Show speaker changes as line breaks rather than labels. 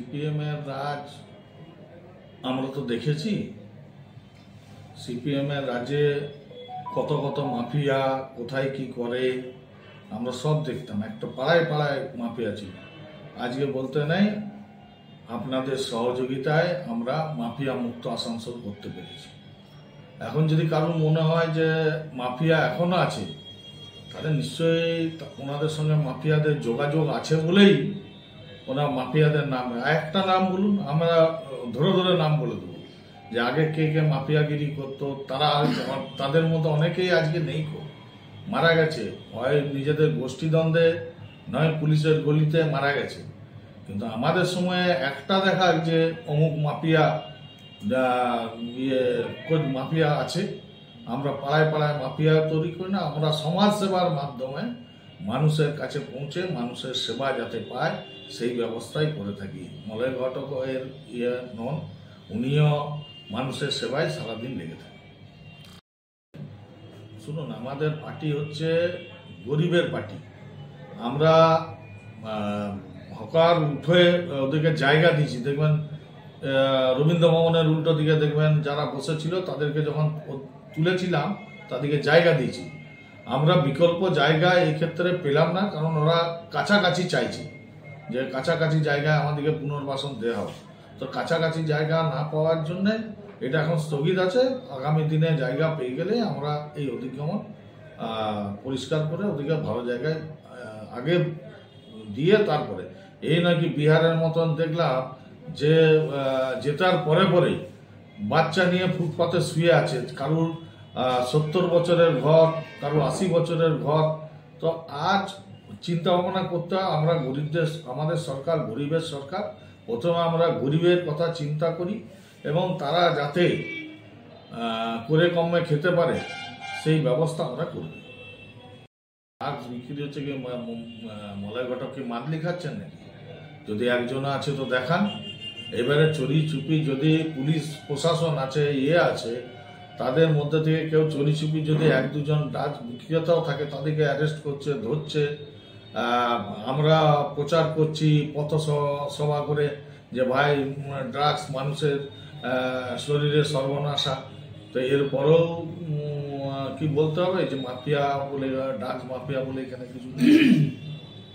CPM এর রাজ আমরা তো দেখেছি। সিপিএম এর রাজে কত কত মাফিয়া কোথায় কি করে আমরা সব দেখতাম। একটা পাড়ায় পাড়ায় মাফিয়া ছিল। আজকে বলতে নেই, আপনাদের সহযোগিতায় আমরা মাফিয়া মুক্ত আসানসোল করতে পেরেছি। এখন যদি কারোর মনে হয় যে মাফিয়া এখনো আছে, তাহলে নিশ্চয়ই ওনাদের সঙ্গে মাফিয়াদের যোগাযোগ আছে বলেই ওনার মাফিয়াদের নাম। একটা নাম বলুন, আমরা ধরে ধরে নাম বলে দেবো যে আগে কে কে মাফিয়াগিরি করতো। তাদের মধ্যে অনেকেই আজকে নেই, মারা গেছে, হয় নিজেদের গোষ্ঠীদ্বন্দ্বে নয় পুলিশের গলিতে মারা গেছে। কিন্তু আমাদের সময়ে একটা দেখা যে অমুক মাফিয়া মাফিয়া আছে। আমরা পাড়ায় পাড়ায় মাফিয়া তৈরি করি না, আমরা সমাজ সেবার মাধ্যমে মানুষের কাছে পৌঁছে মানুষের সেবা যাতে পায় সেই ব্যবস্থাই করে থাকি। মলয় ঘটক এর নন, উনিও মানুষের সেবায় সারাদিন লেগে থাকে। শুনুন, আমাদের পার্টি হচ্ছে গরিবের পার্টি। আমরা হকার উঠে ওদেরকে জায়গা দিয়েছি। দেখবেন রবীন্দ্র ভবনের উল্টো দিকে দেখবেন যারা বসেছিল তাদেরকে যখন তুলেছিলাম তাদেরকে জায়গা দিয়েছি। আমরা বিকল্প জায়গা এই ক্ষেত্রে পেলাম না, কারণ ওরা কাছাকাছি চাইছে যে কাছাকাছি জায়গায় আমাদেরকে পুনর্বাসন দেওয়া হবে। তো কাছাকাছি জায়গা না পাওয়ার জন্যে এটা এখন স্থগিত আছে। আগামী দিনে জায়গা পেয়ে গেলে আমরা এই অধিগমন পরিষ্কার করে ওদিকে ভালো জায়গায় আগে দিয়ে তারপরে, এই নয় কি বিহারের মতন দেখলাম যে জেতার পরে পরেই বাচ্চা নিয়ে ফুটপাতে শুয়ে আছে। কারুর 70 বছরের ঘর, কারুর 80 বছরের ঘর। তো আজ চিন্তা ভাবনা করতে হয়, আমরা গরিবদের, আমাদের সরকার গরিবের সরকার। প্রথমে আমরা গরিবের কথা চিন্তা করি এবং তারা যাতে করে কমে খেতে পারে সেই ব্যবস্থা আমরা করি। আর বিক্রি হচ্ছে কি মলয় ঘটক কি মাদলি খাচ্ছেন নাকি? যদি একজন আছে তো দেখান। এবারে চুরি চুপি যদি পুলিশ প্রশাসন আছে, আছে, তাদের মধ্যে থেকে কেউ চুরি চুপি যদি এক দুজন ড্রাগস বিক্রেতাও থাকে তাদেরকে অ্যারেস্ট করছে, ধরছে। আমরা প্রচার করছি পথ সভা করে যে ভাই ড্রাগস মানুষের শরীরে সর্বনাশা। তো এরপরেও কি বলতে হবে যে মাফিয়া বলে, ড্রাগস মাফিয়া বলে এখানে কিছু